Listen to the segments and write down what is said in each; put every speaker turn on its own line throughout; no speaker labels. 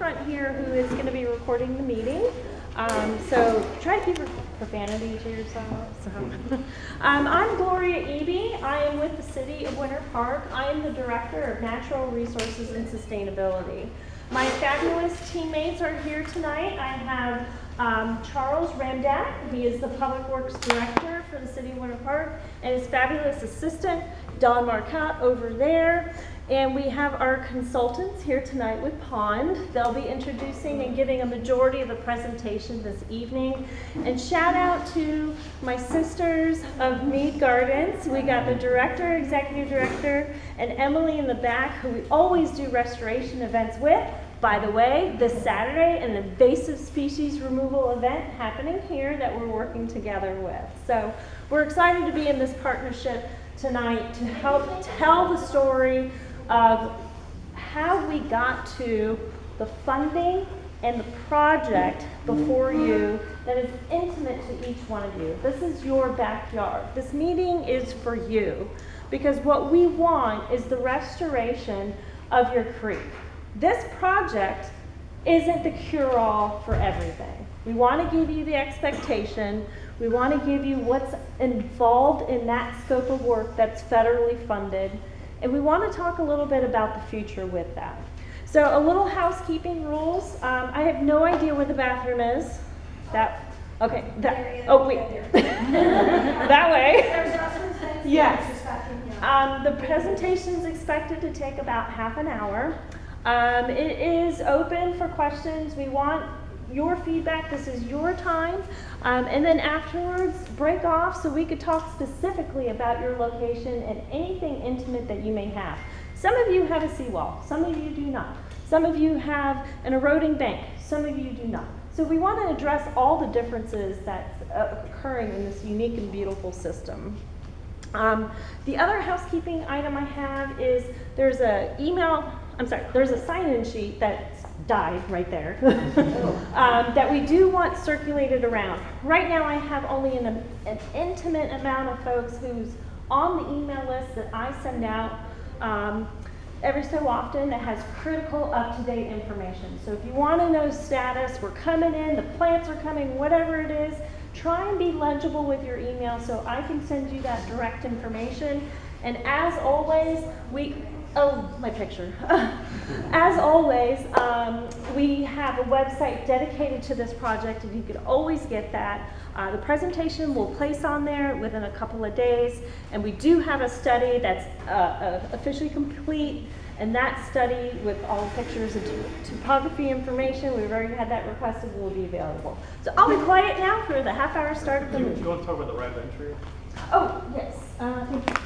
front here who is going to be recording the meeting. So try to keep profanity to yourself. So. I'm Gloria Eby. I am with the City of Winter Park. I am the Director of Natural Resources and Sustainability. My fabulous teammates are here tonight. I have Charles Ramdak. He is the Public Works Director for the City of Winter Park, and his fabulous assistant, Don Marcotte, over there. And we have our consultants here tonight with Pond. They'll be introducing and giving a majority of the presentation this evening. And shout out to my sisters of Mead Gardens. We got the director, executive director, and Emily in the back, who we always do restoration events with. By the way, this Saturday, an invasive species removal event happening here that we're working together with. So we're excited to be in this partnership tonight to help tell the story of how we got to the funding and the project before you that is intimate to each one of you. This is your backyard. This meeting is for you because what we want is the restoration of your creek. This project isn't the cure-all for everything. We want to give you the expectation. We want to give you what's involved in that scope of work that's federally funded. And we want to talk a little bit about the future with that. So a little housekeeping rules. I have no idea where the bathroom is. Okay. Oh, wait. That way. Yes. The presentation is expected to take about half an hour. It is open for questions. We want your feedback. This is your time. And then afterwards, break off so we could talk specifically about your location and anything intimate that you may have. Some of you have a seawall. Some of you do not. Some of you have an eroding bank. Some of you do not. So we want to address all the differences that's occurring in this unique and beautiful system. The other housekeeping item I have is there's a sign-in sheet that's died right there that we do want circulated around. Right now I have only an intimate amount of folks who's on the email list that I send out every so often that has critical up-to-date information. So if you want to know status, we're coming in, the plants are coming, whatever it is, try and be legible with your email so I can send you that direct information. And as always, my picture. As always, we have a website dedicated to this project, and you can always get that. The presentation we'll place on there within a couple of days, and we do have a study that's officially complete, and that study with all the pictures and topography information, we've already had that requested, will be available. So I'll be quiet now for the half-hour start of the meeting.
You want to talk about the right of entry?
Oh, yes. Thank you.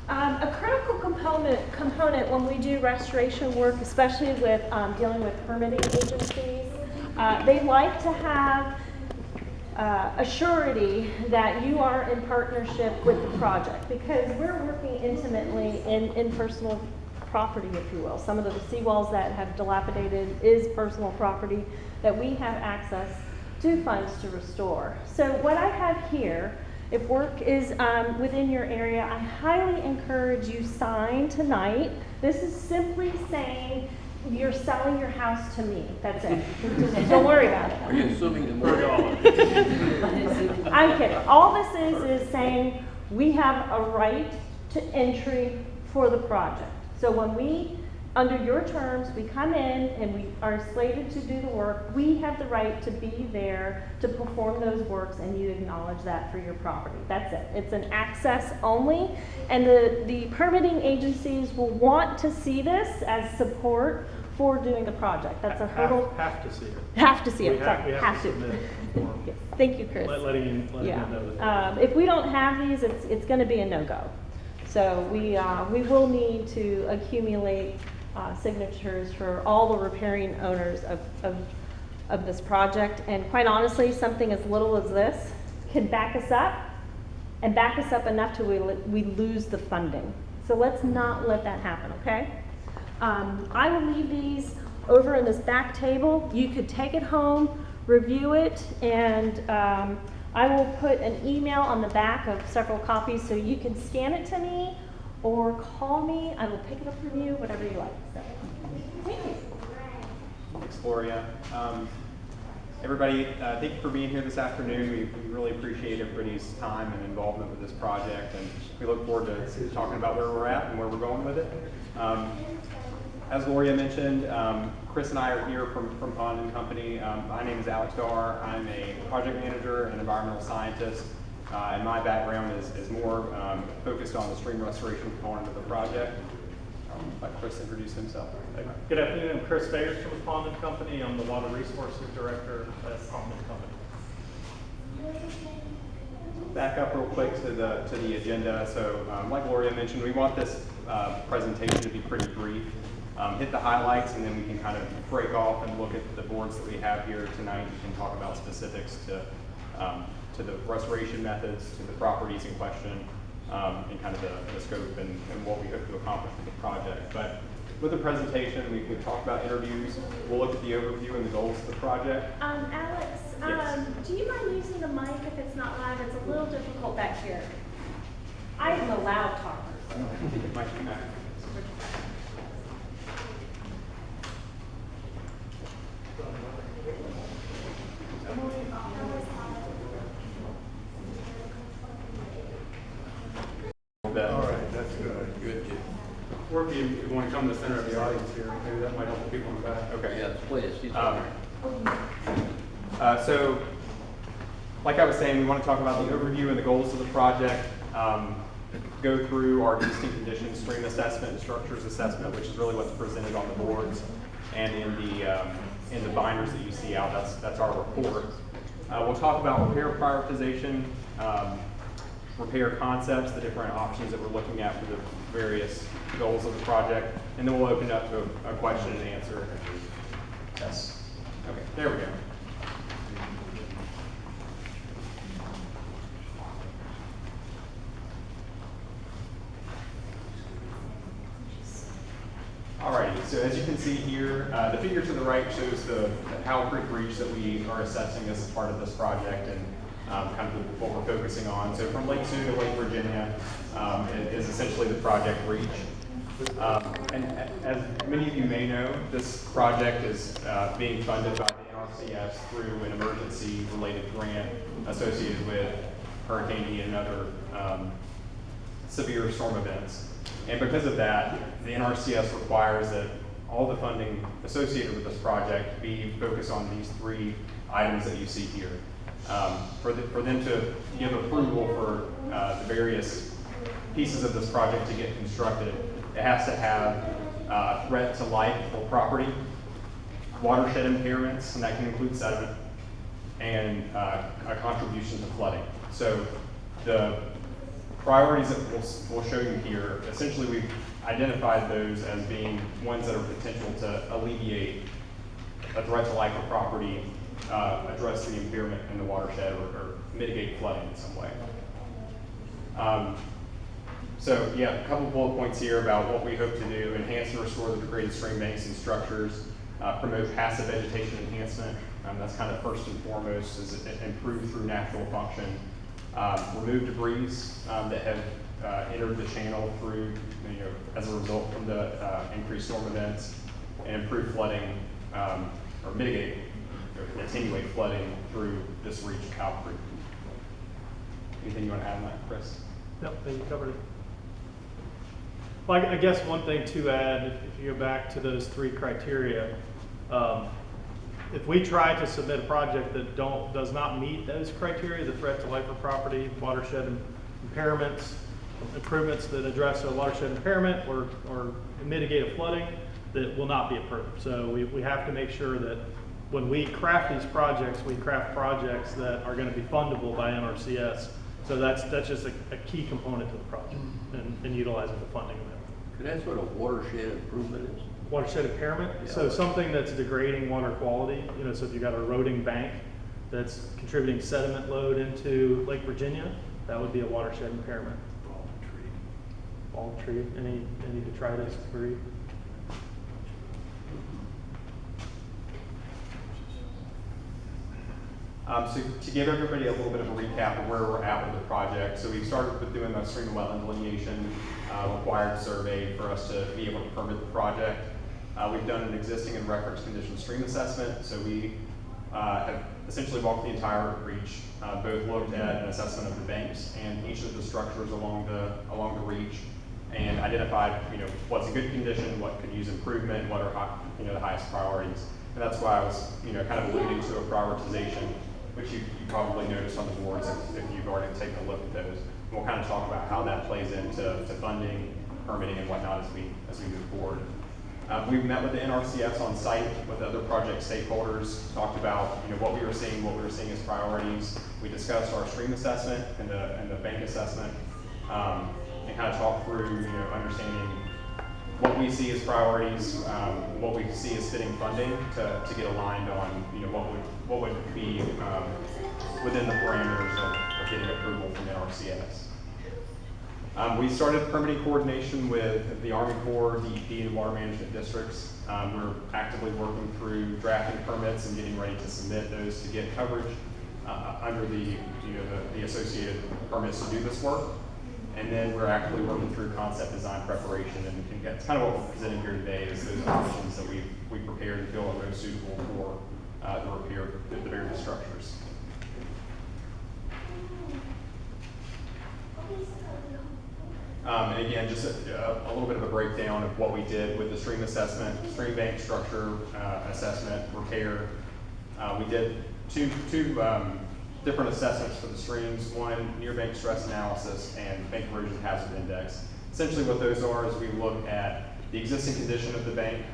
A critical component when we do restoration work, especially with dealing with permitting agencies, they like to have a surety that you are in partnership with the project because we're working intimately in personal property, if you will. Some of the seawalls that have dilapidated is personal property that we have access to funds to restore. So what I have here, if work is within your area, I highly encourage you sign tonight. This is simply saying you're selling your house to me. That's it. Just don't worry about it.
Are you assuming the more dollars?
I'm kidding. All this is saying we have a right to entry for the project. So when we, under your terms, we come in and we are slated to do the work, we have the right to be there to perform those works, and you acknowledge that for your property. That's it. It's an access only, and the permitting agencies will want to see this as support for doing the project. That's a hurdle.
Have to see it.
Have to see it.
We have to submit it.
Yes. Thank you, Chris.
Letting
Yeah.
them know that.
If we don't have these, it's going to be a no-go. So we will need to accumulate signatures for all the riparian owners of this project. And quite honestly, something as little as this can back us up and back us up enough till we lose the funding. So let's not let that happen, okay? I will leave these over in this back table. You could take it home, review it, and I will put an email on the back of several copies so you can scan it to me, or call me. I will pick it up from you, whatever you like. So, thank you.
Thanks, Gloria. Everybody, thank you for being here this afternoon. We really appreciate everybody's time and involvement with this project, and we look forward to talking about where we're at and where we're going with it. As Gloria mentioned, Chris and I are here from Pond & Company. My name is Alex Dar. I'm a project manager and environmental scientist, and my background is more focused on the stream restoration component of the project. Let Chris introduce himself.
Good afternoon, I'm Chris Bakerstrom with Pond & Company. I'm the Water Resources Director at Pond & Company.
Back up real quick to the agenda. So like Gloria mentioned, we want this presentation to be pretty brief. Hit the highlights, and then we can kind of break off and look at the boards that we have here tonight. We can talk about specifics to the restoration methods, to the properties in question, and kind of the scope and what we hope to accomplish with the project. But with the presentation, we talk about interviews. We'll look at the overview and the goals of the project.
Alex,
Yes.
do you mind using the mic if it's not loud? It's a little difficult back here. I am a loud talker. So.
I think it might be back.
All right, that's good. Good. Or if you want to come to the center of the audience here, maybe that might help the people in the back.
Okay.
Yes, please.
So, like I was saying, we want to talk about the overview and the goals of the project, go through our existing conditions, stream assessment, and structures assessment, which is really what's presented on the boards and in the binders that you see out. That's our report. We'll talk about repair prioritization, repair concepts, the different options that we're looking at for the various goals of the project, and then we'll open up to a question and answer. Yes. Okay, there we go. Alrighty, so as you can see here, the figure to the right shows the Howell Creek breach that we are assessing as part of this project, and kind of what we're focusing on. So from Lake Sioux to Lake Virginia is essentially the project breach. And as many of you may know, this project is being funded by the NRCS through an emergency-related grant associated with Hurricane Ian and other severe storm events. And because of that, the NRCS requires that all the funding associated with this project be focused on these three items that you see here. For them to give approval for the various pieces of this project to get constructed, it has to have threat to life or property, watershed impairments, and that can include sediment, and a contribution to flooding. So the priorities that we'll show you here, essentially we've identified those as being ones that are potential to alleviate a threat to life or property, address the impairment in the watershed, or mitigate flooding in some way. So yeah, a couple bullet points here about what we hope to do: enhance and restore the degraded stream banks and structures, promote passive vegetation enhancement. That's kind of first and foremost, is improve through natural function. Remove debris that have entered the channel through, as a result from the increased storm events, and improve flooding, or mitigate or attenuate flooding through this reach of Howell Creek. Anything you want to add on that, Chris?
Nope, I think you covered it. Well, I guess one thing to add, if you go back to those three criteria, if we try to submit a project that does not meet those criteria, the threat to life or property, watershed impairments, improvements that address a watershed impairment or mitigate a flooding, that will not be approved. So we have to make sure that when we craft these projects, we craft projects that are going to be fundable by NRCS. So that's just a key component to the project and utilizing the funding available.
Could I ask what a watershed improvement is?
Watershed impairment, so something that's degrading water quality, so if you've got a eroding bank that's contributing sediment load into Lake Virginia, that would be a watershed impairment. Bald tree, any detritus, debris?
So to give everybody a little bit of a recap of where we're at with the project, so we started with doing a stream and wetland delineation, required survey for us to be able to permit the project. We've done an existing and reference condition stream assessment, so we have essentially walked the entire reach, both looked at an assessment of the banks and each of the structures along the reach, and identified, what's in good condition, what could use improvement, what are the highest priorities. And that's why I was, kind of alluding to a prioritization, which you probably noticed on the boards if you've already taken a look at those. And we'll kind of talk about how that plays into funding, permitting, and whatnot as we move forward. We've met with the NRCS on site with other project stakeholders, talked about what we were seeing as priorities. We discussed our stream assessment and the bank assessment, and kind of talked through understanding what we see as priorities, what we see as fitting funding to get aligned on what would be within the parameters of getting approval from NRCS. We started permitting coordination with the Army Corps, DEP, and water management districts. We're actively working through drafting permits and getting ready to submit those to get coverage under the associated permits to do this work. And then we're actively working through concept design preparation, and that's kind of what we're presenting here today is those options that we prepared and feel are most suitable for the repair of the various structures. And again, just a little bit of a breakdown of what we did with the stream assessment, stream bank structure assessment, repair. We did two different assessments for the streams, one near bank stress analysis and bank erosion hazard index. Essentially what those are is we look at the existing condition of the bank.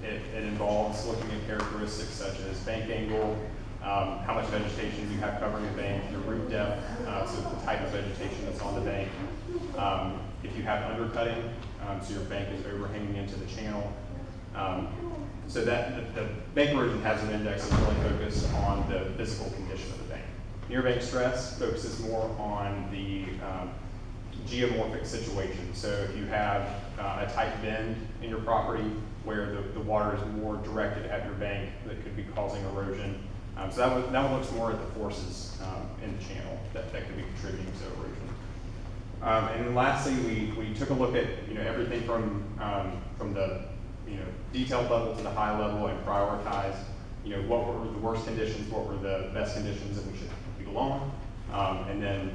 It involves looking at characteristics such as bank angle, how much vegetation you have covering the bank, your root depth, so the type of vegetation that's on the bank. If you have undercutting, so your bank is overhanging into the channel. So that the bank erosion hazard index is really focused on the physical condition of the bank. Near bank stress focuses more on the geomorphic situation. So if you have a tight bend in your property where the water is more directed at your bank that could be causing erosion. So that one looks more at the forces in the channel that could be contributing to erosion. And then lastly, we took a look at everything from the detailed level to the high level and prioritized what were the worst conditions, what were the best conditions that we should leave alone, and then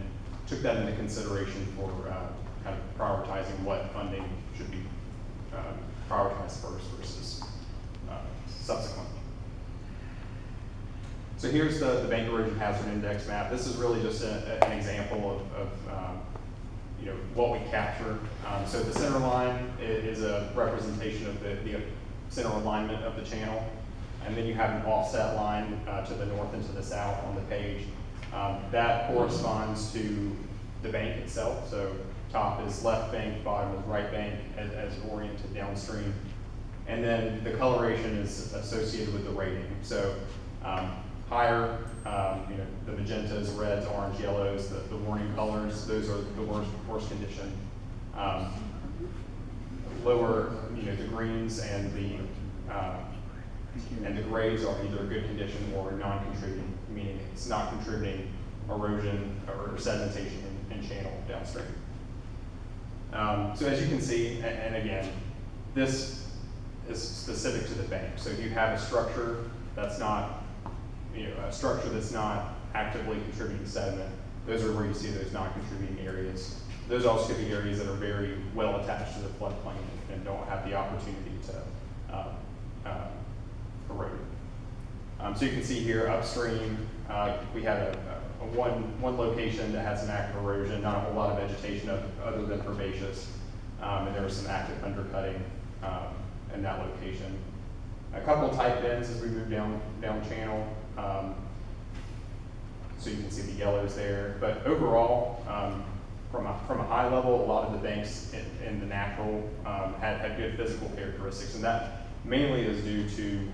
took that into consideration for kind of prioritizing what funding should be prioritized first versus subsequent. So here's the bank erosion hazard index map. This is really just an example of what we capture. So the center line is a representation of the center alignment of the channel. And then you have an offset line to the north and to the south on the page. That corresponds to the bank itself. So top is left bank, bottom is right bank as oriented downstream. And then the coloration is associated with the rating. So higher, the magentas, reds, orange, yellows, the warning colors, those are the worst condition. Lower, the greens and the grays are either good condition or non-contributing, meaning it's not contributing erosion or sedimentation in channel downstream. So as you can see, and again, this is specific to the bank. So if you have a structure that's not actively contributing sediment, those are where you see those non-contributing areas. Those also could be areas that are very well attached to the floodplain and don't have the opportunity to erode. So you can see here upstream, we had one location that had some active erosion, not a whole lot of vegetation other than herbaceous, and there was some active undercutting in that location. A couple of tight bends as we move down channel. So you can see the yellows there, but overall, from a high level, a lot of the banks in the natural had good physical characteristics, and that mainly is due to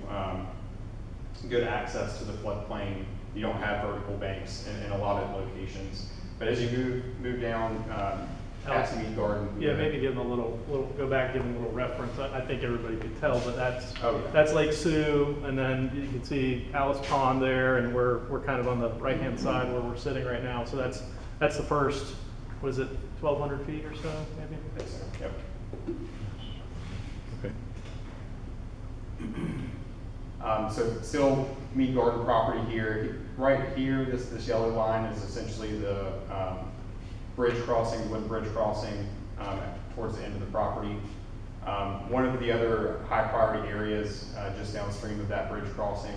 good access to the floodplain. You don't have vertical banks in a lot of locations, but as you move down past Mead Garden.
Yeah, maybe give them a little, go back, give them a little reference. I think everybody could tell, but that's,
Oh, yeah.
that's Lake Sioux, and then you can see Alice Pond there, and we're kind of on the right-hand side where we're sitting right now. So that's the first, what is it, 1,200 feet or so, maybe?
I think so, yep.
Okay.
So still Mead Garden property here. Right here, this yellow line is essentially the bridge crossing, the wooden bridge crossing towards the end of the property. One of the other high priority areas just downstream of that bridge crossing,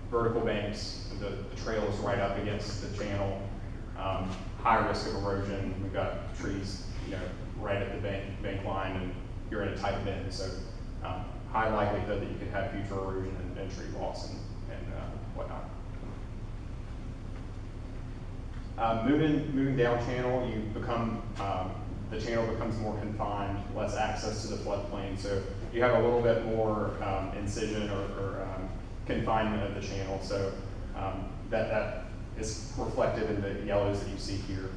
vertical banks, the trail is right up against the channel. High risk of erosion. We've got trees, right at the bank line, and you're in a tight bend, so high likelihood that you could have future erosion and tree loss and whatnot. Moving down channel, you become the channel becomes more confined, less access to the floodplain, so you have a little bit more incision or confinement of the channel. So that is reflected in the yellows that you see here.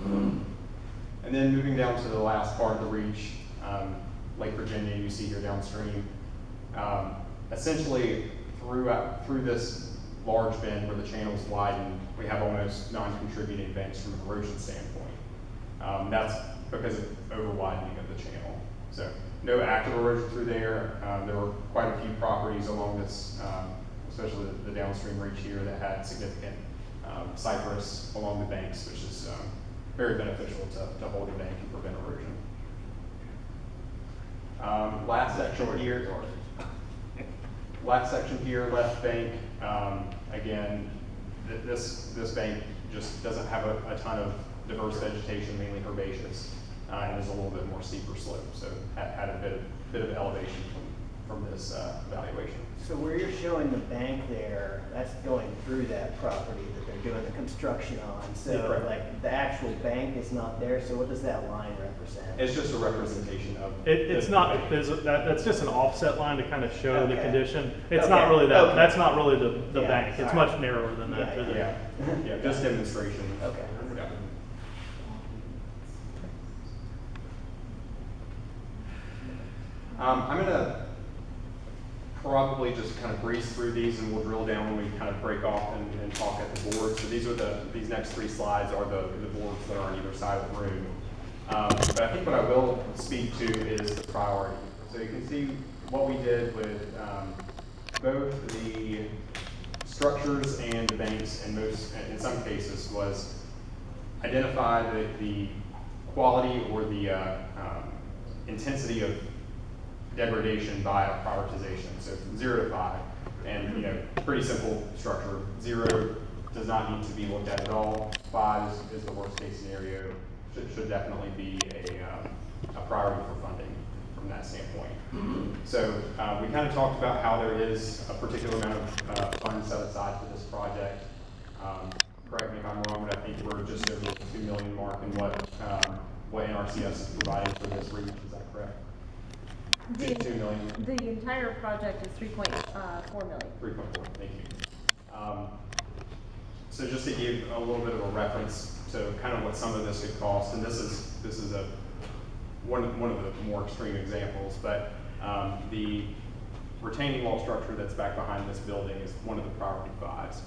And then moving down to the last part of the reach, Lake Virginia, you see here downstream. Essentially, through this large bend where the channel's widened, we have almost non-contributing banks from an erosion standpoint. That's because of over-widening of the channel. So no active erosion through there. There were quite a few properties along this, especially the downstream reach here, that had significant cypress along the banks, which is very beneficial to hold the bank and prevent erosion. Last section here, left bank. Again, this bank just doesn't have a ton of diverse vegetation, mainly herbaceous, and is a little bit more steeper slope. So had a bit of elevation from this evaluation.
So where you're showing the bank there, that's going through that property that they're doing the construction on. So
Yeah, right.
like the actual bank is not there. So what does that line represent?
It's just a representation of.
It's not. That's just an offset line to kind of show the
Okay.
condition. It's
Okay.
not really that.
Okay.
That's not really the
Yeah,
bank. It's
sorry.
much narrower than that.
Yeah,
Yeah, just demonstration.
Okay.
Yeah. I'm gonna probably just kind of breeze through these, and we'll drill down when we kind of break off and talk at the board. So these next three slides are the boards that are on either side of the room. But I think what I will speak to is the priority. So you can see what we did with both the structures and the banks, and in some cases, was identify the quality or the intensity of degradation by a prioritization. So from 0 to 5, and pretty simple structure. 0 does not need to be looked at all. 5 is the worst case scenario. Should definitely be a priority for funding from that standpoint. So we kind of talked about how there is a particular amount of funds set aside for this project. Correct me if I'm wrong, but I think we're just over the $2 million mark in what NRCS is providing for this reach. Is that correct?
The
2 million.
The entire project is 3.4 million.
3.4, thank you. So just to give a little bit of a reference to kind of what some of this could cost, and this is one of the more extreme examples, but the retaining wall structure that's back behind this building is one of the priority 5s.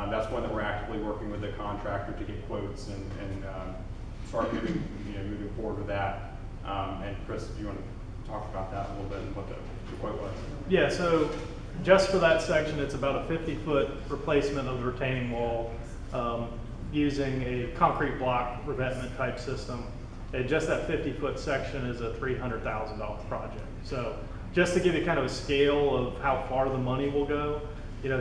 That's one that we're actively working with the contractor to get quotes and start moving forward with that. And Chris, do you want to talk about that a little bit and what the quote was?
Yeah, so just for that section, it's about a 50-foot replacement of the retaining wall using a concrete block revetment type system. And just that 50-foot section is a $300,000 project. So just to give you kind of a scale of how far the money will go,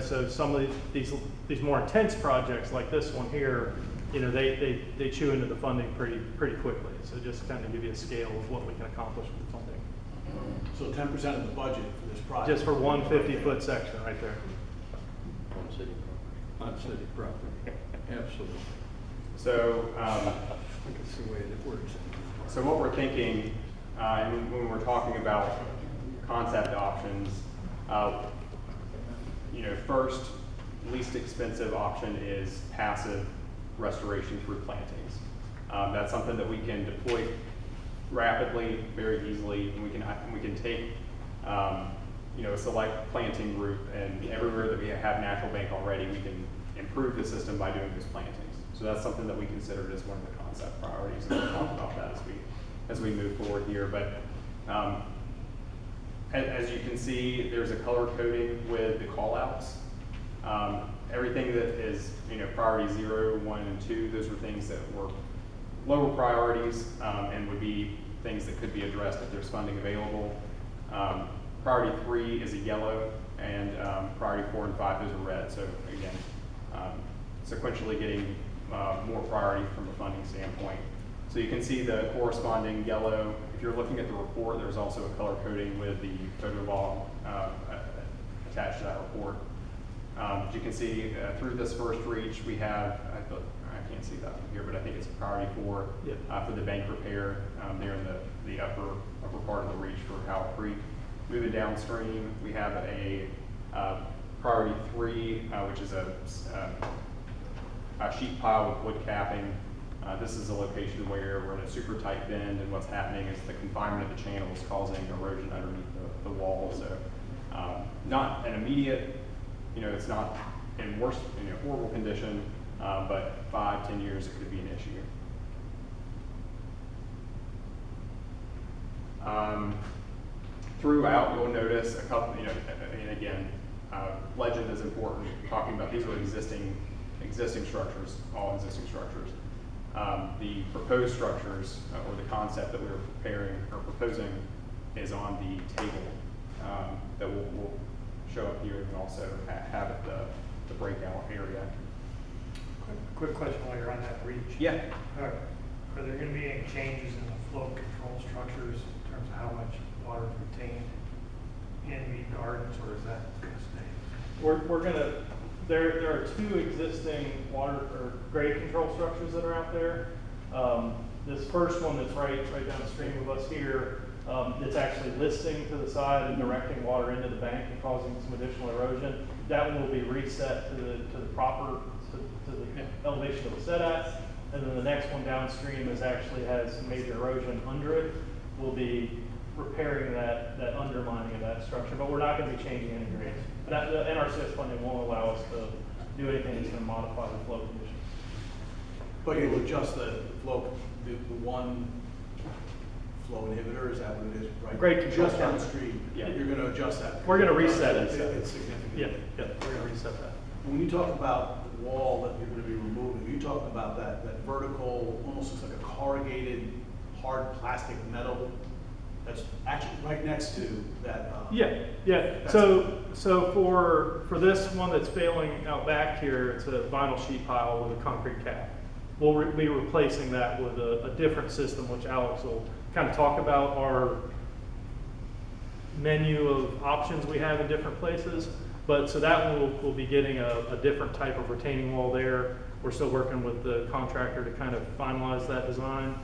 so some of these more intense projects like this one here, they chew into the funding pretty quickly. So just kind of give you a scale of what we can accomplish with the funding.
So 10% of the budget for this project?
Just for one 50-foot section right there.
On city property.
On city property, absolutely.
So,
That's the way it works.
so what we're thinking, and when we're talking about concept options, first, least expensive option is passive restoration through plantings. That's something that we can deploy rapidly, very easily, and we can take a select planting group, and everywhere that we have natural bank already, we can improve the system by doing those plantings. So that's something that we considered as one of the concept priorities, and we'll talk about that as we move forward here. But as you can see, there's a color coding with the call-outs. Everything that is priority 0, 1, and 2, those were things that were lower priorities and would be things that could be addressed if there's funding available. Priority 3 is a yellow, and priority 4 and 5, those are red. So again, sequentially getting more priority from a funding standpoint. So you can see the corresponding yellow. If you're looking at the report, there's also a color coding with the photo log attached to that report. As you can see, through this first reach, we have, I can't see that from here, but I think it's priority 4 for the bank repair there in the upper part of the reach for Howell Creek. Moving downstream, we have a priority 3, which is a sheet pile with wood capping. This is a location where we're in a super tight bend, and what's happening is the confinement of the channel is causing erosion underneath the wall. So not an immediate, it's not in worse, horrible condition, but 5-10 years it could be an issue. Throughout, you'll notice a couple, and again, legend is important. Talking about these are existing structures, all existing structures. The proposed structures or the concept that we're preparing or proposing is on the table that we'll show up here, and also have at the breakout area.
Quick question while you're on that reach.
Yeah.
Are there going to be any changes in the flow control structures in terms of how much water is retained in Mead Gardens, or is that going to stay?
We're gonna, there are 2 existing water or grade control structures that are out there. This first one that's right downstream of us here, it's actually listing to the side and directing water into the bank and causing some additional erosion. That one will be reset to the proper, to the elevation it was set at. And then the next one downstream actually has some major erosion under it. We'll be repairing that undermining of that structure, but we're not going to be changing any grades. The NRCS funding won't allow us to do anything that's going to modify the flow conditions.
But you'll adjust the flow, the one flow inhibitor, is that what it is, right?
Grade control
Just downstream,
Yeah.
you're gonna adjust that.
We're gonna reset it.
It's significant.
Yeah, we're going to reset that.
When you talk about the wall that you're gonna be removing, are you talking about that vertical, almost looks like a corrugated, hard plastic metal that's actually right next to that?
Yeah. So for this one that's failing out back here, it's a vinyl sheet pile with a concrete cap. We'll be replacing that with a different system, which Alex will kind of talk about our menu of options we have in different places. But so that one will be getting a different type of retaining wall there. We're still working with the contractor to kind of finalize that design.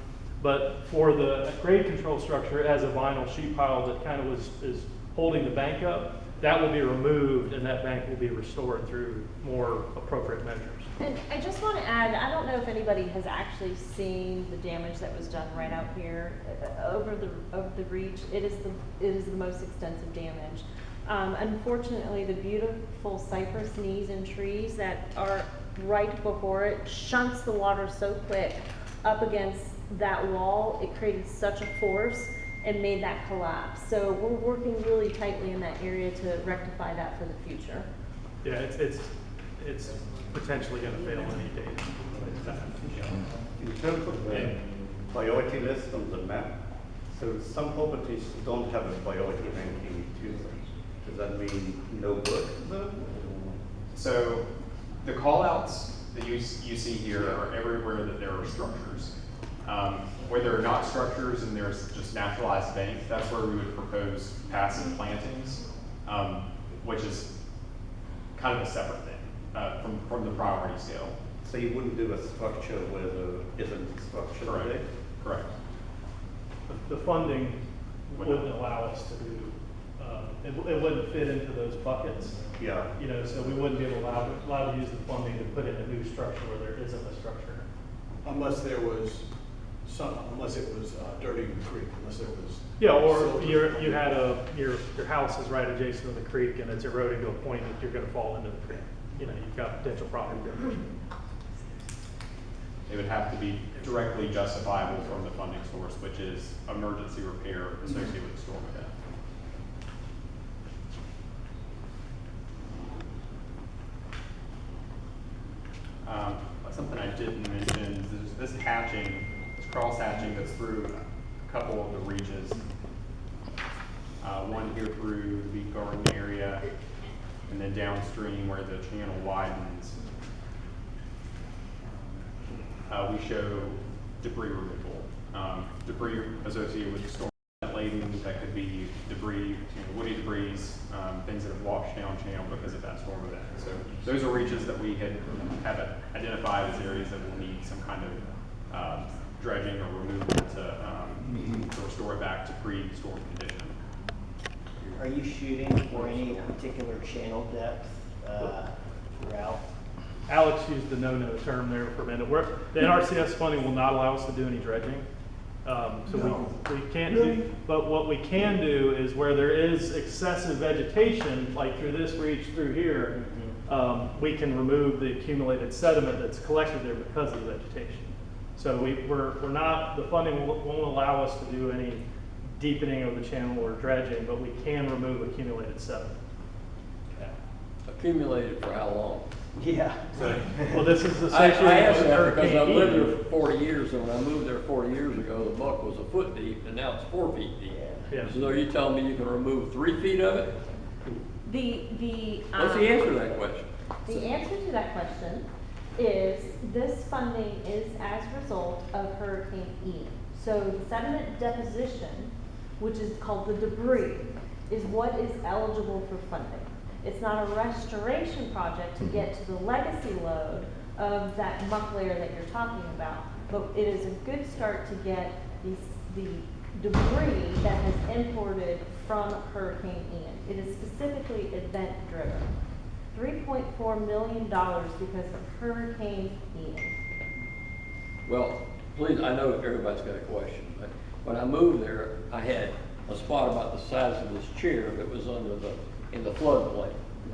But for the grade control structure, it has a vinyl sheet pile that kind of is holding the bank up. That will be removed, and that bank will be restored through more appropriate measures.
And I just want to add, I don't know if anybody has actually seen the damage that was done right out here over the reach. It is the most extensive damage. Unfortunately, the beautiful cypress knees and trees that are right before it shunts the water so quick up against that wall. It created such a force and made that collapse. So we're working really tightly in that area to rectify that for the future.
Yeah, it's potentially going to fail any day.
In terms of the priority list on the map, so some properties don't have a priority ranking too. Does that mean no work to them?
So the callouts that you see here are everywhere that there are structures. Where there are not structures and there's just naturalized bank, that's where we would propose passive plantings, which is kind of a separate thing from the priority scale.
So you wouldn't do a structure where there isn't a structure today?
Correct.
The funding wouldn't allow us to do it wouldn't fit into those buckets.
Yeah.
You know, so we wouldn't be allowed to use the funding to put in a new structure where there isn't a structure.
Unless there was unless it was dirty creek, unless there was.
Yeah, or
silty.
you had your house is right adjacent to the creek and it's eroding to a point that you're gonna fall into the creek. You know, you've got potential property damage.
It would have to be directly justifiable from the funding source, which is emergency repair associated with the storm event. Something I didn't mention is this hatching, this cross hatching that's through a couple of the reaches. One here through the garden area, and then downstream where the channel widens. We show debris removal, debris associated with the storm lading. That could be debris, woody debris, things that have washed down channel because of that storm event. So those are reaches that we have identified as areas that will need some kind of dredging or removal to restore it back to pre-storm condition.
Are you shooting for any particular channel depth route?
Alex used the no-no term there for a minute. The NRCS funding will not allow us to do any dredging. We can't do, but what we can do is where there is excessive vegetation, like through this reach through here, we can remove the accumulated sediment that's collected there because of the vegetation. So we're not, the funding won't allow us to do any deepening of the channel or dredging, but we can remove accumulated sediment.
Accumulated for how long?
Yeah.
Well, this is
I
associated
asked
with
that because I've
Hurricane
lived
Ian.
there for 40 years, and when I moved there 40 years ago, the muck was a foot deep, and now it's 4 feet deep.
Yeah.
So are you telling me you can remove 3 feet of it? What's the answer to that question?
The answer to that question is this funding is as a result of Hurricane Ian. So the sediment deposition, which is called the debris, is what is eligible for funding. It's not a restoration project to get to the legacy load of that muck layer that you're talking about, but it is a good start to get the debris that has imported from Hurricane Ian. It is specifically event driven. $3.4 million because of Hurricane Ian.
Well, please, I know everybody's got a question, but when I moved there, I had a spot about the size of this chair that was in the floodplain,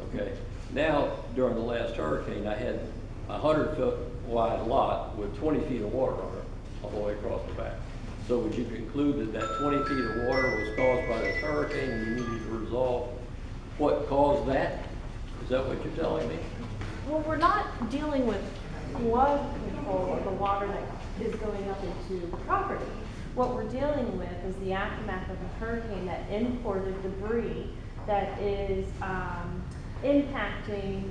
okay? Now, during the last hurricane, I had a 100-foot wide lot with 20 feet of water on it, all the way across the back. So would you conclude that 20 feet of water was caused by this hurricane and you needed to resolve what caused that? Is that what you're telling me?
Well, we're not dealing with flood control of the water that is going up into the property. What we're dealing with is the aftermath of a hurricane that imported debris that is impacting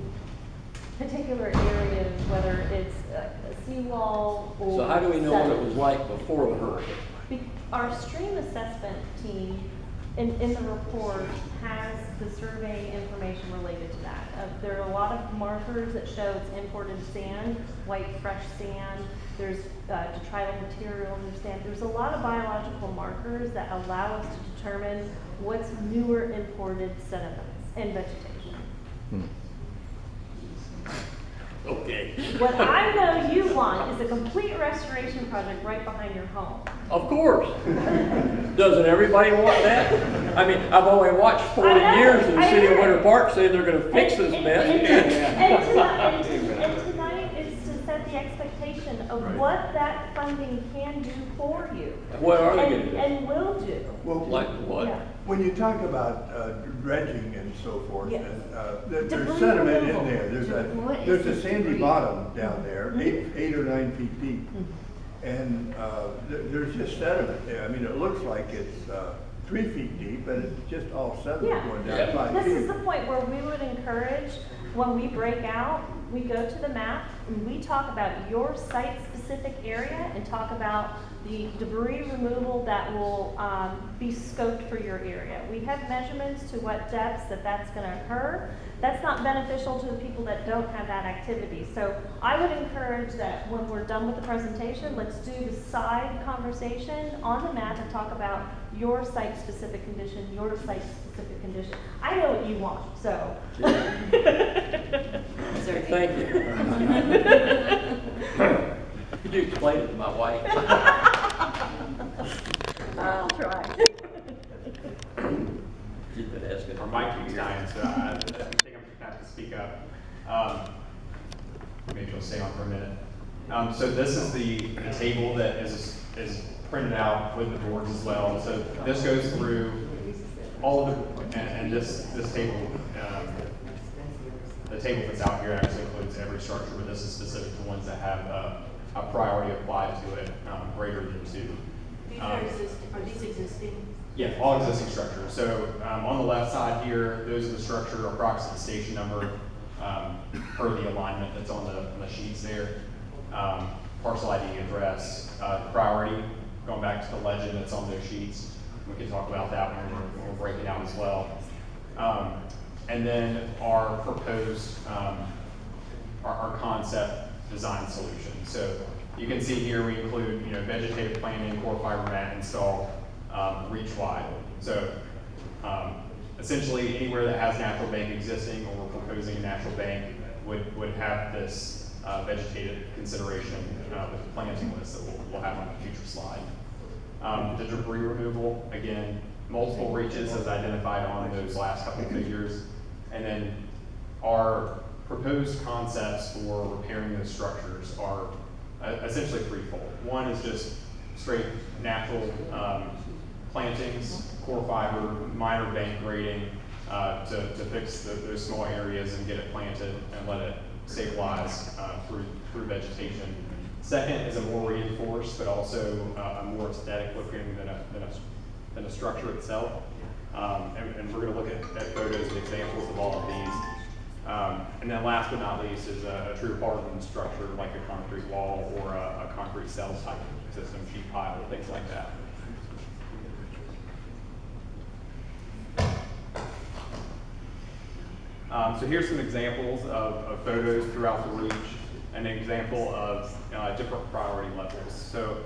particular areas, whether it's a seawall or
So how do we know what it
sediment.
was like before the hurricane?
Our stream assessment team in the report has the survey information related to that. There are a lot of markers that show it's imported sand, white fresh sand. There's detrital material in the sand. There's a lot of biological markers that allow us to determine what's newer imported sediments and vegetation.
Okay.
What I know you want is a complete restoration project right behind your home.
Of course. Doesn't everybody want that? I mean, I've only watched 40
I know,
years in the
I
city of
heard.
Winter Park saying they're gonna fix this mess.
And tonight is to set the expectation of what that funding can do for you.
What are they gonna do?
And will do.
Well,
Like what?
Yeah.
when you talk about dredging and so forth,
Yes.
and there's
Debris
sediment in
removal.
there.
What is
There's a
this
sandy
debris?
bottom down there,
Mhm.
eight or 9 feet deep. And there's just sediment there. I mean, it looks like it's 3 feet deep, but it's just all sediment
Yeah.
going down
Yeah.
5 feet.
This is the point where we would encourage, when we break out, we go to the map and we talk about your site-specific area and talk about the debris removal that will be scoped for your area. We have measurements to what depths that's going to occur. That's not beneficial to the people that don't have that activity. So I would encourage that when we're done with the presentation, let's do the side conversation on the map and talk about your site-specific condition, your site-specific condition. I know what you want, so.
Thank you. Could you explain it to my wife?
I'll try.
Keep it asking.
Our mic keeps dying, so I think I'm just gonna have to speak up. Maybe you'll stay on for a minute. So this is the table that is printed out with the boards as well. So this goes through all of the, and this table, the table that's out here actually includes every structure, but this is specific to ones that have a priority applied to it greater than 2.
These are these existing?
Yeah, all existing structures. So on the left side here, those are the structure approximate station number per the alignment that's on the sheets there. Parcel ID, address, priority, going back to the legend that's on those sheets. We can talk about that when we're breaking out as well. And then our proposed, our concept design solution. So you can see here we include, vegetative planting, core fiber mat install, reach wide. So essentially anywhere that has natural bank existing or we're proposing a natural bank would have this vegetative consideration with the planting list that we'll have on a future slide. The debris removal, again, multiple reaches as identified on those last couple of figures. And then our proposed concepts for repairing those structures are essentially threefold. One is just straight natural plantings, core fiber, minor bank grading to fix those small areas and get it planted and let it stabilize through vegetation. Second is a more reinforced, but also a more aesthetic looking than a structure itself. And we're going to look at photos and examples of all of these. And then last but not least is a true hardened structure like a concrete wall or a concrete cell type system, sheet pile, things like that. So here's some examples of photos throughout the reach, an example of different priority levels. So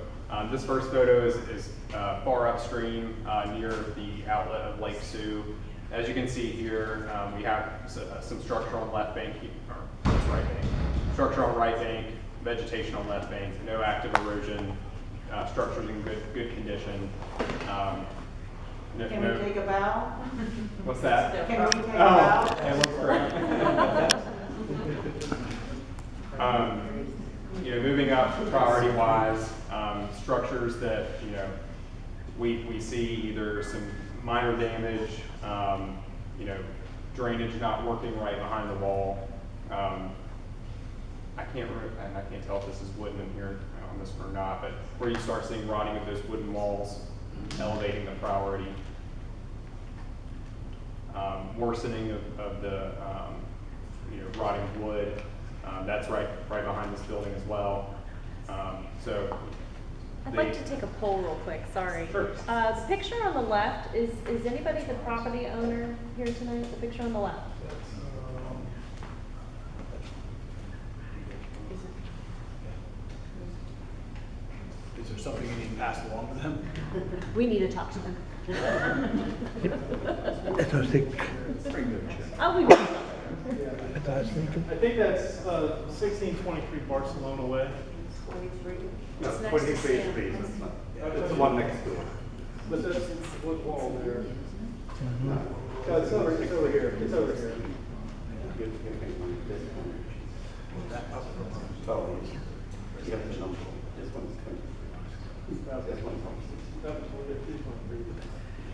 this first photo is far upstream near the outlet of Lake Sioux. As you can see here, we have some structure on left bank, or that's right bank. Structure on right bank, vegetation on left bank, no active erosion, structures in good condition.
Can we take a bow?
What's that?
Can we take a bow?
It looks great. Moving up priority-wise, structures that we see either some minor damage, drainage not working right behind the wall. I can't tell if this is wooden in here on this one or not, but where you start seeing rotting of those wooden walls, elevating the priority. Worsening of the rotting wood, that's right behind this building as well.
I'd like to take a poll real quick, sorry.
Sure.
The picture on the left, is anybody the property owner here tonight? The picture on the left?
Is there something you need passed along to them?
We need to talk to them.
That's what I was thinking.
I'll be back.
That's what I was thinking.
I think that's 1623 Barcelona Way.
23.
No,
It's next
23
to
is
Sam.
please, it's not. It's the one next door.
But that's wood wall there.
No.
No, it's over here. It's over here.
So, you have the number. This one's 20. This one's 26.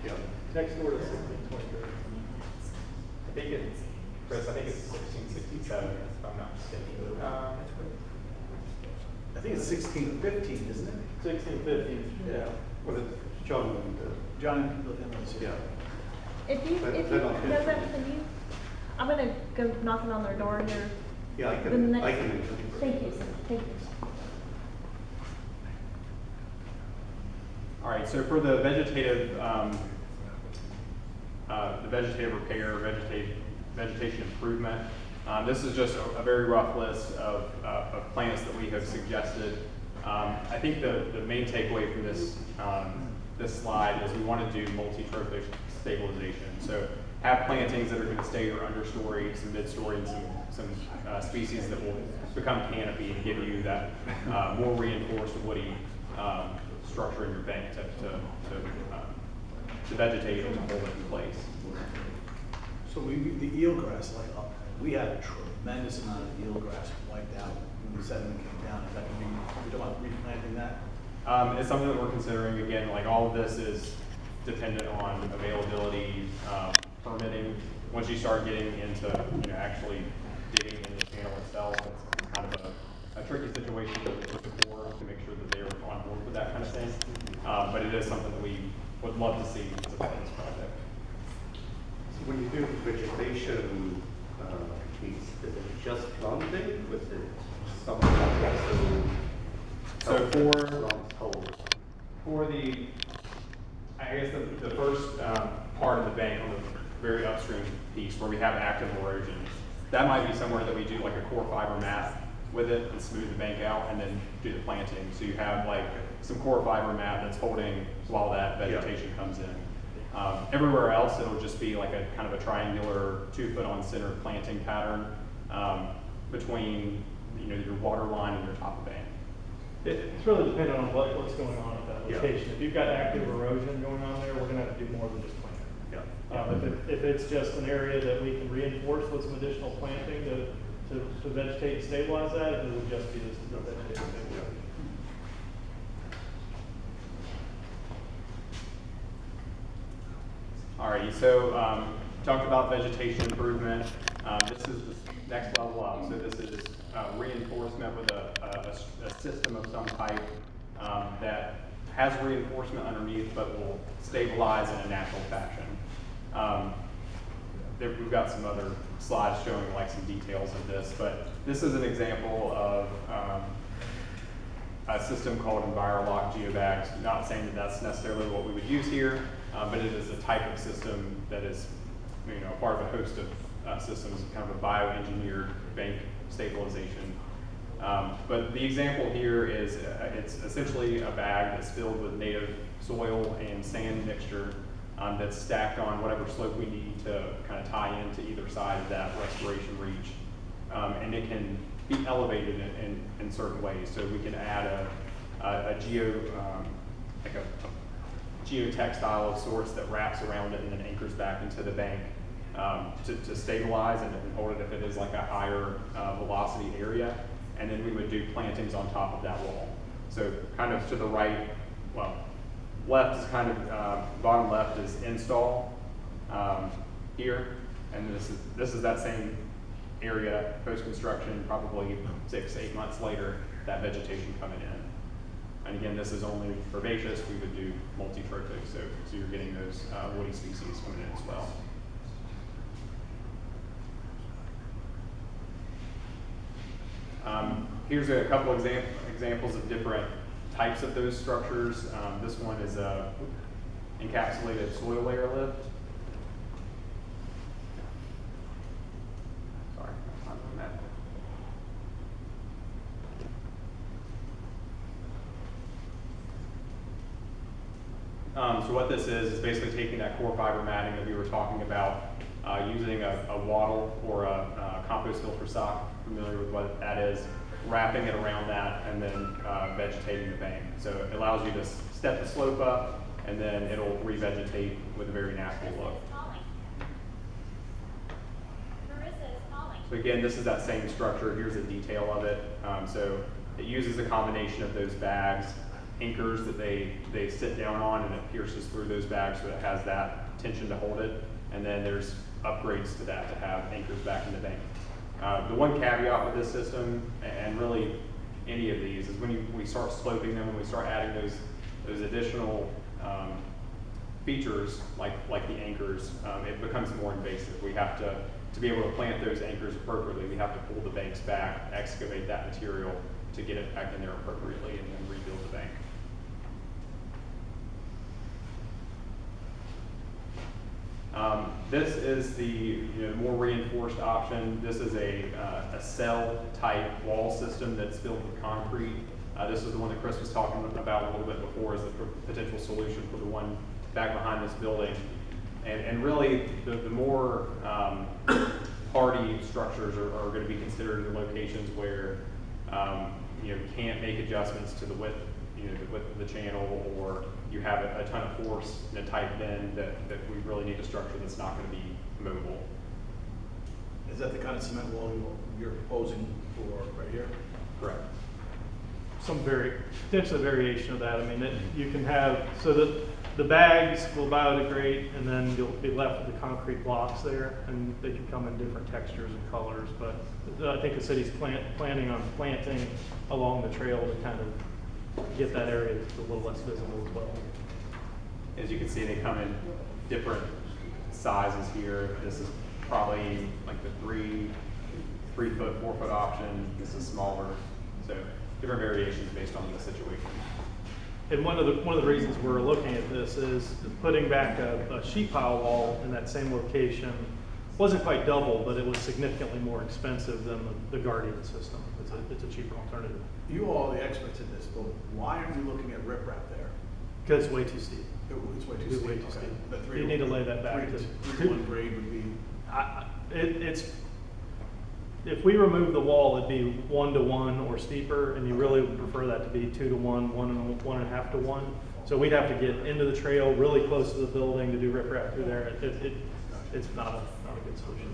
Yeah.
Next door to 1623.
I think it's 1667, if I'm not mistaken.
I think it's 1615, isn't it?
1650.
Yeah.
Well, it's John and,
John and Lucy.
yeah.
If you
They're
know
not
that,
good.
can you, I'm gonna go knocking on their door here.
Yeah, I
The
can,
next-
I can introduce.
Thank you, sir. Thank you.
All right, so for the vegetative repair, vegetation improvement, this is just a very rough list of plants that we have suggested. I think the main takeaway from this this slide is we want to do multi-trophic stabilization. So have plantings that are going to stay your understory, some midstory, and some species that will become canopy and give you that more reinforced woody structure in your bank to vegetate and to hold it in place.
So the eelgrass, like, we had a tremendous amount of eelgrass wiped out when the sediment came down. Is that going to be, you're talking about replanting that?
It's something that we're considering. Again, like all of this is dependent on availability, permitting. Once you start getting into, actually digging in the channel itself, it's kind of a tricky situation with the Corps to make sure that they are on board with that kind of thing. But it is something that we would love to see as a part of this project.
So when you do vegetation piece, is it just planting? Was it something like
So
holes?
for the, I guess the first part of the bank on the very upstream piece where we have active erosion, that might be somewhere that we do like a core fiber mat with it and smooth the bank out and then do the planting. So you have like some core fiber mat that's holding while that vegetation comes in. Everywhere else, it'll just be like a kind of a triangular 2-foot on center planting pattern between your water line and your top of bank.
It's really dependent on what's going on at that location. If you've got active erosion going on there, we're gonna have to do more than just planting. If it's just an area that we can reinforce with some additional planting to vegetate and stabilize that, it would just be this vegetative stabilization.
Alrighty, so talked about vegetation improvement. This is the next level up. So this is reinforcement with a system of some type that has reinforcement underneath, but will stabilize in a natural fashion. We've got some other slides showing like some details of this, but this is an example of a system called EnviroLock geobags. Not saying that that's necessarily what we would use here, but it is a type of system that is, part of a host of systems, kind of a bioengineered bank stabilization. But the example here is it's essentially a bag that's filled with native soil and sand mixture that's stacked on whatever slope we need to kind of tie into either side of that restoration reach. And it can be elevated in certain ways. So we can add a geotextile of sorts that wraps around it and then anchors back into the bank to stabilize and hold it if it is like a higher velocity area. And then we would do plantings on top of that wall. So kind of to the right, left is kind of, bottom left is install here. And this is that same area, post-construction, probably 6-8 months later, that vegetation coming in. And again, this is only herbaceous. We would do multi-trophic, so you're getting those woody species coming in as well. Here's a couple examples of different types of those structures. This one is a encapsulated soil layer lift. Sorry, I'm on that. So what this is basically taking that core fiber matting that we were talking about, using a wattle or a compost filter sock, familiar with what that is, wrapping it around that and then vegetating the bank. So it allows you to step the slope up and then it'll revegetate with a very natural look. So again, this is that same structure. Here's a detail of it. So it uses a combination of those bags, anchors that they sit down on, and it pierces through those bags so it has that tension to hold it. And then there's upgrades to that to have anchors back in the bank. The one caveat with this system, and really any of these, is when we start sloping them, when we start adding those additional features like the anchors, it becomes more invasive. We have to be able to plant those anchors appropriately, we have to pull the banks back, excavate that material to get it back in there appropriately, and then rebuild the bank. This is the more reinforced option. This is a cell type wall system that's filled with concrete This is the one that Chris was talking about a little bit before as the potential solution for the one back behind this building. And really, the more hardy structures are going to be considered in locations where you can't make adjustments to the width, the width of the channel, or you have a ton of force in a tight bend that we really need a structure that's not going to be movable.
Is that the kind of cement wall you're proposing for right here?
Correct. Some potential variation of that. I mean, you can have, so that the bags will biodegrade, and then you'll be left with the concrete blocks there, and they can come in different textures and colors. But I think the city's planning on planting along the trail to kind of get that area a little less visible as well.
As you can see, they come in different sizes here. This is probably like the 3 foot, 4 foot option. This is smaller. So different variations based on the situation.
And one of the reasons we're looking at this is putting back a sheet pile wall in that same location wasn't quite double, but it was significantly more expensive than the Guardian system. It's a cheaper alternative.
You all are the experts in this, but why aren't you looking at riprap there?
Because it's way too steep.
It's way too
It's
steep.
way too
Okay.
steep.
The
You need to lay that back to
3-to-1 grade would be.
If we remove the wall, it'd be 1-to-1 or steeper, and you really would prefer that to be 2-to-1, 1.5 to 1. So we'd have to get into the trail really close to the building to do riprap through there. It's not a good solution.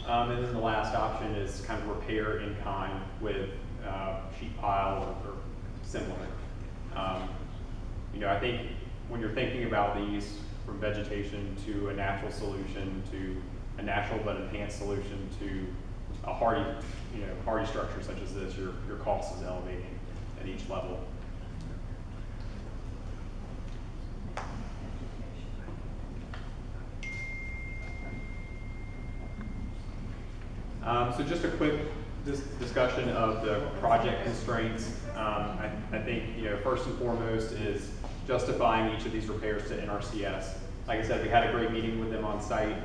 And then the last option is kind of repair in kind with sheet pile or similar. I think when you're thinking about these from vegetation to a natural solution to a natural but enhanced solution to a hardy structure such as this, your cost is elevating at each level. So just a quick discussion of the project constraints. I think first and foremost is justifying each of these repairs to NRCS. Like I said, we had a great meeting with them on site.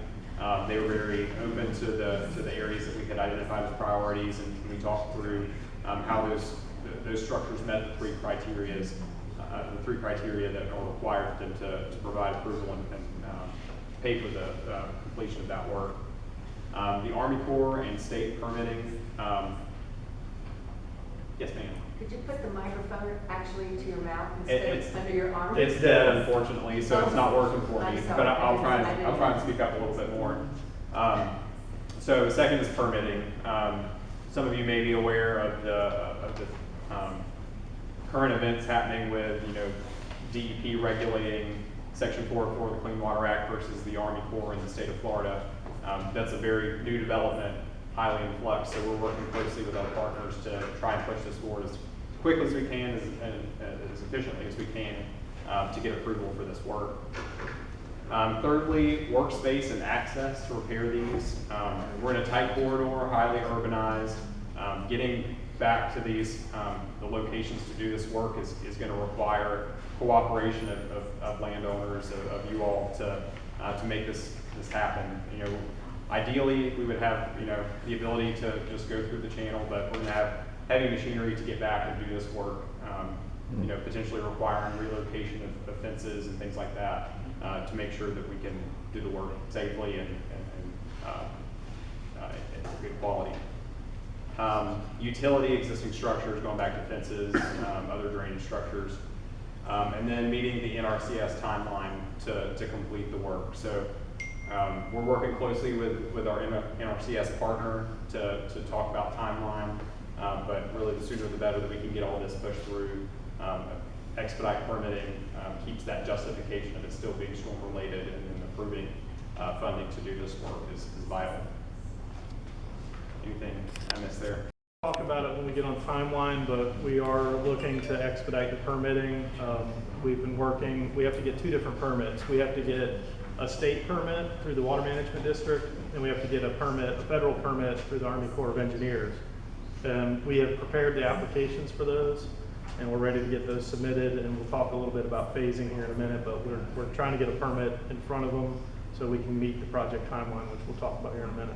They were very open to the areas that we had identified as priorities, and we talked through how those structures met the three criteria that are required for them to provide approval and pay for the completion of that work. The Army Corps and state permitting. Yes, ma'am.
Could you put the microphone actually to your mouth instead of under your arm?
It's dead, unfortunately, so it's not working for me.
I'm sorry.
But I'll try and speak up a little bit more. So the second is permitting. Some of you may be aware of the current events happening with DEP regulating Section 404 of the Clean Water Act versus the Army Corps in the state of Florida. That's a very new development, highly in flux, so we're working closely with our partners to try and push this forward as quickly as we can and as efficiently as we can to get approval for this work. Thirdly, workspace and access to repair these. We're in a tight corridor, highly urbanized. Getting back to these the locations to do this work is going to require cooperation of landowners, of you all to make this happen. Ideally, we would have the ability to just go through the channel, but we're going to have heavy machinery to get back and do this work. Potentially requiring relocation of fences and things like that to make sure that we can do the work safely and good quality. Utility, existing structures, going back to fences, other drainage structures, and then meeting the NRCS timeline to complete the work. So we're working closely with our NRCS partner to talk about timeline, but really the sooner the better that we can get all this pushed through. Expedite permitting keeps that justification of it still being storm related, and then approving funding to do this work is vital. Anything I missed there?
Talk about it when we get on timeline, but we are looking to expedite the permitting. We've been working, we have to get two different permits. We have to get a state permit through the Water Management District, and we have to get a federal permit through the Army Corps of Engineers. And we have prepared the applications for those, and we're ready to get those submitted, and we'll talk a little bit about phasing here in a minute, but we're trying to get a permit in front of them so we can meet the project timeline, which we'll talk about here in a minute.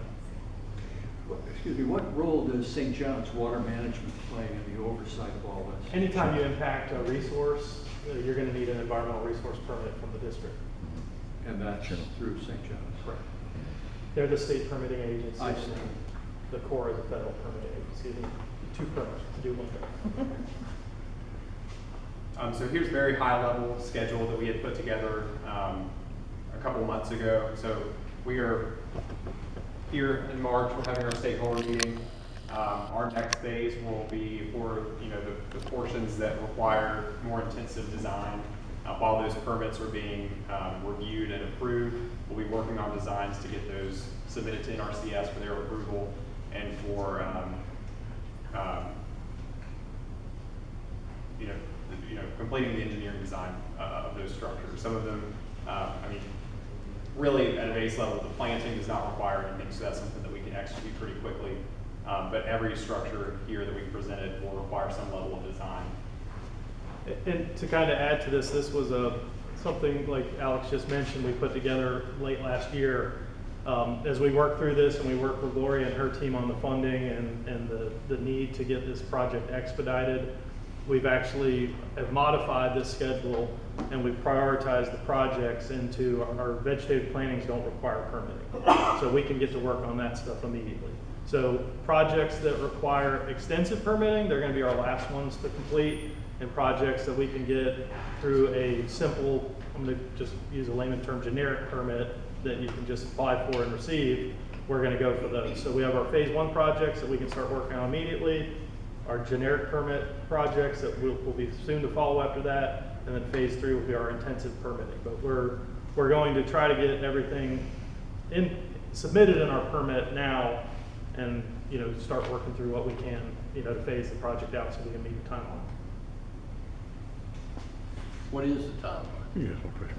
Excuse me, what role does St. John's Water Management play in the oversight of all this?
Anytime you impact a resource, you're gonna need an environmental resource permit from the district.
And that's through St. John's?
Correct. They're the state permitting agency.
I see.
and The Corps is the federal permitting agency. They need 2 permits to do one thing.
So here's a very high level schedule that we had put together a couple months ago. So we are here in March, we're having our stakeholder meeting. Our next phase will be for the portions that require more intensive design. While those permits are being reviewed and approved, we'll be working on designs to get those submitted to NRCS for their approval and for completing the engineering design of those structures. Some of them, really at a base level, the planting does not require anything, so that's something that we can execute pretty quickly. But every structure here that we presented will require some level of design.
And to kind of add to this, this was something like Alex just mentioned, we put together late last year. As we work through this and we work with Gloria and her team on the funding and the need to get this project expedited, we've actually have modified this schedule and we've prioritized the projects into our vegetative plantings don't require permitting. So we can get to work on that stuff immediately. So projects that require extensive permitting, they're going to be our last ones to complete. And projects that we can get through a simple, I'm going to just use a layman term, generic permit that you can just apply for and receive, we're going to go for those. So we have our phase 1 projects that we can start working on immediately, our generic permit projects that will be soon to follow after that, and then phase 3 will be our intensive permitting. But we're going to try to get everything submitted in our permit now, and start working through what we can to phase the project out so we can meet the timeline.
What is the timeline?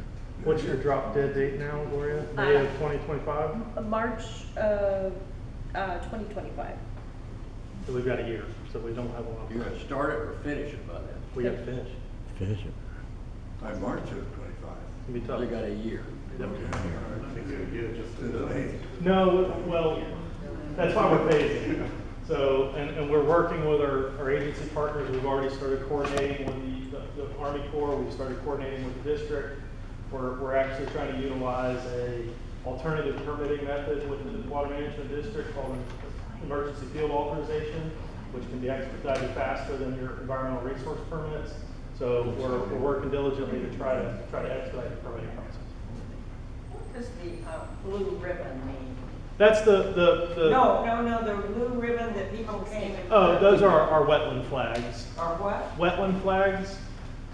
What's your drop dead date now, Gloria? May of 2025?
March of 2025.
So we've got a year, so we don't have a lot.
You're gonna start it or finish it by then?
We got to finish.
Finish it. By March of 25.
It's gonna be tough.
They got a year.
No, well, that's why we're phasing. So, and we're working with our agency partners. We've already started coordinating with the Army Corps. We've started coordinating with the district. We're actually trying to utilize a alternative permitting method within the water management district called an emergency field authorization, which can be expedited faster than your environmental resource permits. So we're working diligently to try to expedite the permitting process.
What does the blue ribbon mean?
That's the
No, the blue ribbon that people came and.
Oh, those are our wetland flags.
Or what?
Wetland flags.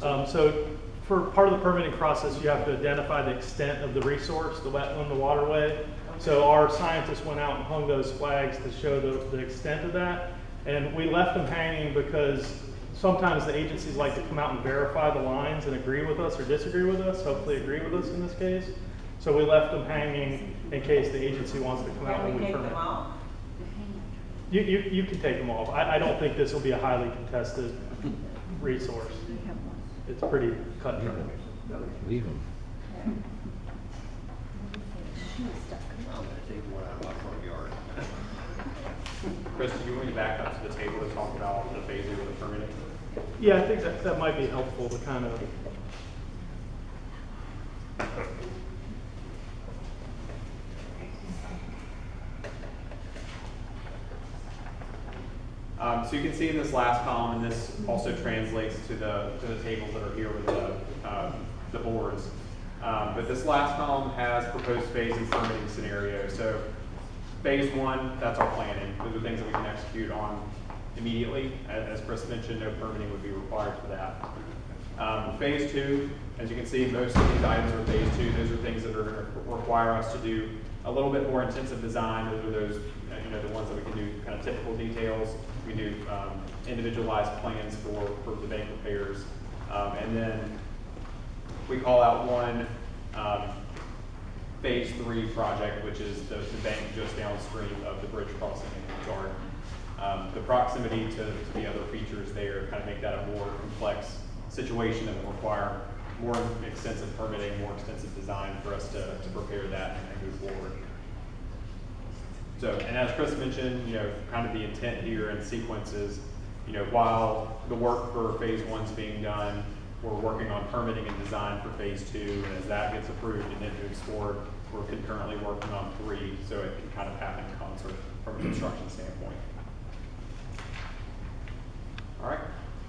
So for part of the permitting process, you have to identify the extent of the resource, the wetland, the waterway. So our scientists went out and hung those flags to show the extent of that. And we left them hanging because sometimes the agencies like to come out and verify the lines and agree with us or disagree with us, hopefully agree with us in this case. So we left them hanging in case the agency wants to come out
Can
when
we
we
take
permit.
them off?
You can take them off. I don't think this will be a highly contested resource. It's pretty cut and dry.
Leave them.
I'm gonna take one out of my front yard.
Chris, do you want me to back up to the table to talk about the phasing of the permitting?
Yeah, I think that might be helpful to kind of.
So you can see in this last column, and this also translates to the tables that are here with the boards. But this last column has proposed phase and permitting scenarios. So phase 1, that's our planning. Those are things that we can execute on immediately. As Chris mentioned, no permitting would be required for that. Phase 2, as you can see, most of these items are phase 2. Those are things that are going to require us to do a little bit more intensive design. Those are those, the ones that we can do kind of typical details. We do individualized plans for the bank repairs. And then we call out one phase 3 project, which is the bank just downstream of the bridge crossing in the chart. The proximity to the other features there kind of make that a more complex situation that will require more extensive permitting, more extensive design for us to prepare that and move forward. So, and as Chris mentioned, kind of the intent here and sequences, while the work for phase 1's being done, we're working on permitting and design for phase 2, and as that gets approved and it moves forward, we're concurrently working on 3, so it can kind of happen in concert from a construction standpoint. All right,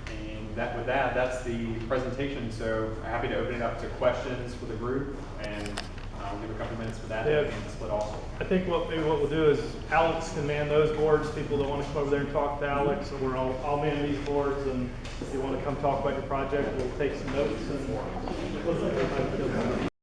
and with that, that's the presentation. So I'm happy to open it up to questions for the group, and I'll give a couple minutes for that
Yeah.
and split off.
I think what we'll do is Alex can man those boards. People that want to come over there and talk to Alex, or I'll man these boards. And if you want to come talk about your project, we'll take some notes and